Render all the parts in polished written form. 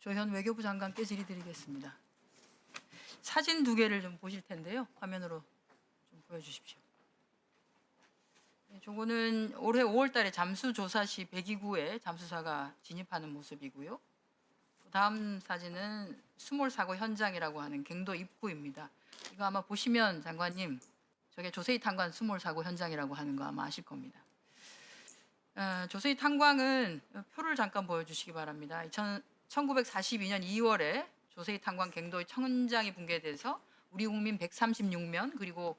조현 외교부 장관께 질의드리겠습니다. 사진 두 개를 좀 보실 텐데요. 화면으로 좀 보여주십시오. 저거는 올해 5월 달에 잠수조사시 배기구에 잠수사가 진입하는 모습이고요. 다음 사진은 수몰 사고 현장이라고 하는 갱도 입구입니다. 이거 아마 보시면 장관님, 저게 조세희 탄광 수몰 사고 현장이라고 하는 거 아마 아실 겁니다. 조세희 탄광은 표를 잠깐 보여주시기 바랍니다. 1942년 2월에 조세희 탄광 갱도의 천장이 붕괴돼서 우리 국민 136명 그리고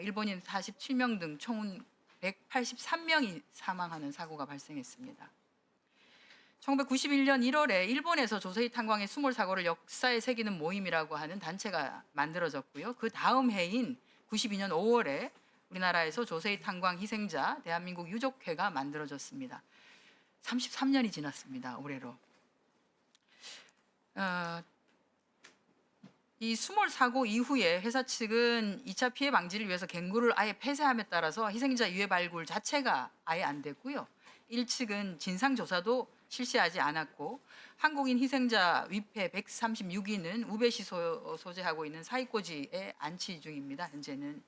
일본인 47명 등 총 183명이 사망하는 사고가 발생했습니다. 1991년 1월에 일본에서 조세희 탄광의 수몰 사고를 역사에 새기는 모임이라고 하는 단체가 만들어졌고요. 그 다음 해인 92년 5월에 우리나라에서 조세희 탄광 희생자 대한민국 유족회가 만들어졌습니다. 33년이 지났습니다. 올해로. 이 수몰 사고 이후에 회사 측은 2차 피해 방지를 위해서 갱구를 아예 폐쇄함에 따라서 희생자 유해 발굴 자체가 아예 안 됐고요. 1측은 진상 조사도 실시하지 않았고 한국인 희생자 위패 136인은 우배시 소재하고 있는 사이코지에 안치 중입니다. 현재는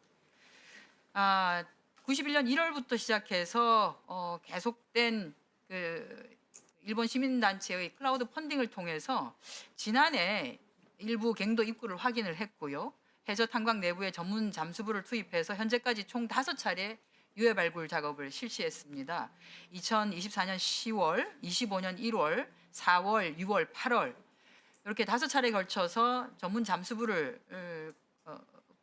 91년 1월부터 시작해서 계속된 그 일본 시민단체의 클라우드 펀딩을 통해서 지난해 일부 갱도 입구를 확인을 했고요. 해저 탄광 내부에 전문 잠수부를 투입해서 현재까지 총 5차례 유해 발굴 작업을 실시했습니다. 2024년 10월, 25년 1월, 4월, 6월, 8월 이렇게 5차례에 걸쳐서 전문 잠수부를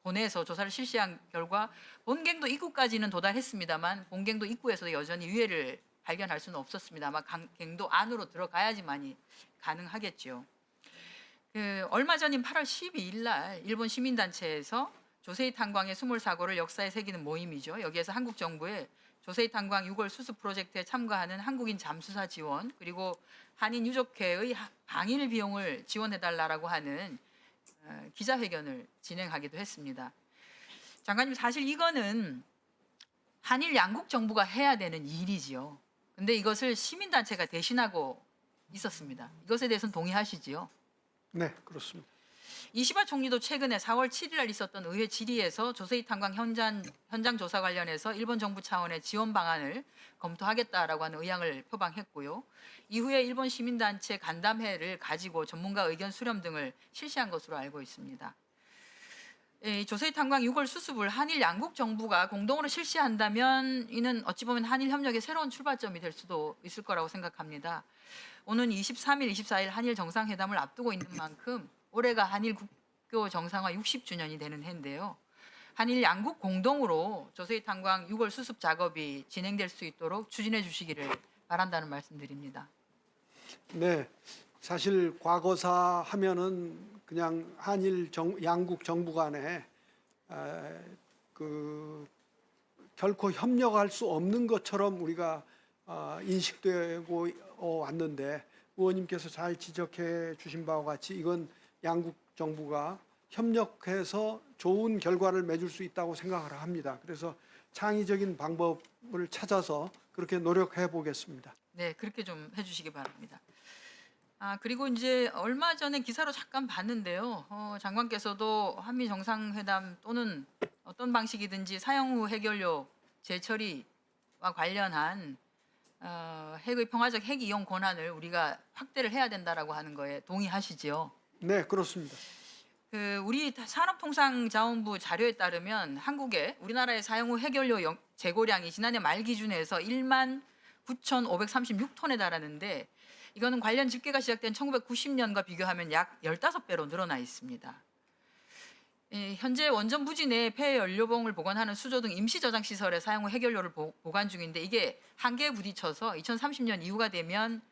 보내서 조사를 실시한 결과 본갱도 입구까지는 도달했습니다만 본갱도 입구에서도 여전히 유해를 발견할 수는 없었습니다. 아마 갱도 안으로 들어가야지만이 가능하겠죠. 얼마 전인 8월 12일 날 일본 시민단체에서 조세희 탄광의 수몰 사고를 역사에 새기는 모임이죠. 여기에서 한국 정부의 조세희 탄광 6월 수습 프로젝트에 참가하는 한국인 잠수사 지원 그리고 한인 유족회의 방일 비용을 지원해달라고 하는 기자회견을 진행하기도 했습니다. 장관님, 사실 이거는 한일 양국 정부가 해야 되는 일이지요. 근데 이것을 시민단체가 대신하고 있었습니다. 이것에 대해서는 동의하시지요? 네, 그렇습니다. 이시바 총리도 최근에 4월 7일 날 있었던 의회 질의에서 조세희 탄광 현장 조사 관련해서 일본 정부 차원의 지원 방안을 검토하겠다라고 하는 의향을 표방했고요. 이후에 일본 시민단체 간담회를 가지고 전문가 의견 수렴 등을 실시한 것으로 알고 있습니다. 조세희 탄광 6월 수습을 한일 양국 정부가 공동으로 실시한다면 이는 어찌 보면 한일 협력의 새로운 출발점이 될 수도 있을 거라고 생각합니다. 오는 23일, 24일 한일 정상회담을 앞두고 있는 만큼 올해가 한일 국교 정상화 60주년이 되는 해인데요. 한일 양국 공동으로 조세희 탄광 6월 수습 작업이 진행될 수 있도록 추진해 주시기를 바란다는 말씀드립니다. 네, 사실 과거사 하면은 그냥 한일 양국 정부 간에 결코 협력할 수 없는 것처럼 우리가 인식되고 왔는데 의원님께서 잘 지적해 주신 바와 같이 이건 양국 정부가 협력해서 좋은 결과를 맺을 수 있다고 생각을 합니다. 그래서 창의적인 방법을 찾아서 그렇게 노력해 보겠습니다. 네, 그렇게 좀 해주시기 바랍니다. 그리고 이제 얼마 전에 기사로 잠깐 봤는데요. 장관께서도 한미 정상회담 또는 어떤 방식이든지 사형 후 해결료 재처리와 관련한 핵의 평화적 핵 이용 권한을 우리가 확대를 해야 된다라고 하는 거에 동의하시지요? 네, 그렇습니다. 우리 산업통상자원부 자료에 따르면 한국의 우리나라의 사용 후 해결료 재고량이 지난해 말 기준에서 1만 9,536톤에 달하는데 이거는 관련 집계가 시작된 1990년과 비교하면 약 15배로 늘어나 있습니다. 현재 원전 부지 내 폐 연료봉을 보관하는 수조 등 임시 저장 시설에 사용 후 해결료를 보관 중인데 이게 한계에 부딪혀서 2030년 이후가 되면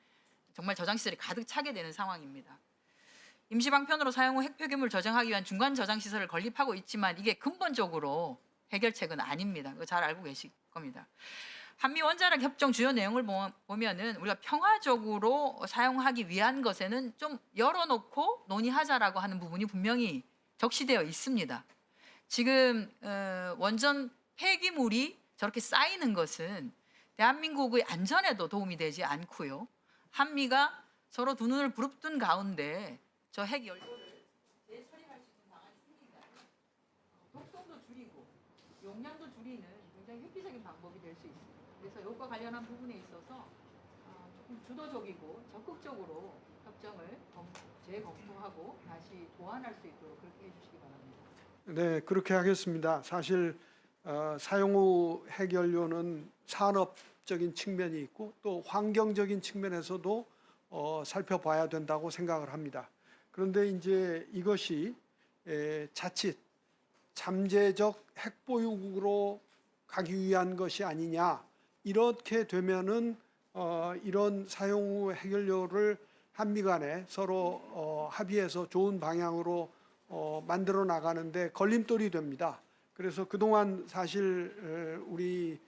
정말 저장 시설이 가득 차게 되는 상황입니다. 임시 방편으로 사용 후 핵폐기물 저장하기 위한 중간 저장 시설을 건립하고 있지만 이게 근본적으로 해결책은 아닙니다. 그거 잘 알고 계실 겁니다. 한미 원자력 협정 주요 내용을 보면은 우리가 평화적으로 사용하기 위한 것에는 좀 열어놓고 논의하자라고 하는 부분이 분명히 적시되어 있습니다. 지금 원전 폐기물이 저렇게 쌓이는 것은 대한민국의 안전에도 도움이 되지 않고요. 한미가 서로 두 눈을 부릅뜬 가운데 저 핵 연료를 재처리할 수 있는 방안이 생긴다. 독성도 줄이고 용량도 줄이는 굉장히 획기적인 방법이 될 수 있습니다. 그래서 이것과 관련한 부분에 있어서 조금 주도적이고 적극적으로 협정을 재검토하고 다시 보완할 수 있도록 그렇게 해주시기 바랍니다. 네, 그렇게 하겠습니다. 사실 사용 후 핵연료는 산업적인 측면이 있고 또 환경적인 측면에서도 살펴봐야 된다고 생각을 합니다. 그런데 이제 이것이 자칫 잠재적 핵보유국으로 가기 위한 것이 아니냐, 이렇게 되면은 이런 사용 후 핵연료를 한미 간에 서로 합의해서 좋은 방향으로 만들어 나가는데 걸림돌이 됩니다. 그래서 그동안 사실 우리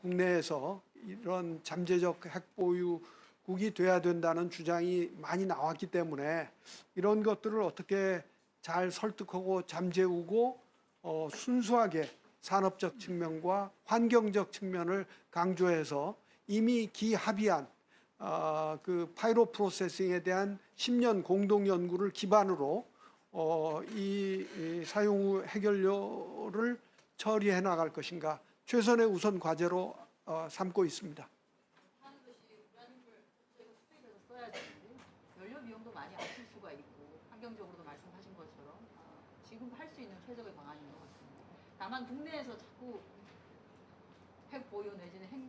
국내에서 이런 잠재적 핵보유국이 돼야 된다는 주장이 많이 나왔기 때문에 이런 것들을 어떻게 잘 설득하고 잠재우고 순수하게 산업적 측면과 환경적 측면을 강조해서 이미 기합의한 그 파이로 프로세싱에 대한 10년 공동 연구를 기반으로 이 사용 후 핵연료를 처리해 나갈 것인가 최선의 우선 과제로 삼고 있습니다. 하는 것이 우라늄을 수입해서 써야 되는데 연료 비용도 많이 아낄 수가 있고 환경적으로도 말씀하신 것처럼 지금 할 수 있는 최적의 방안인 것 같습니다. 다만 국내에서 자꾸 핵 보유 내지는 핵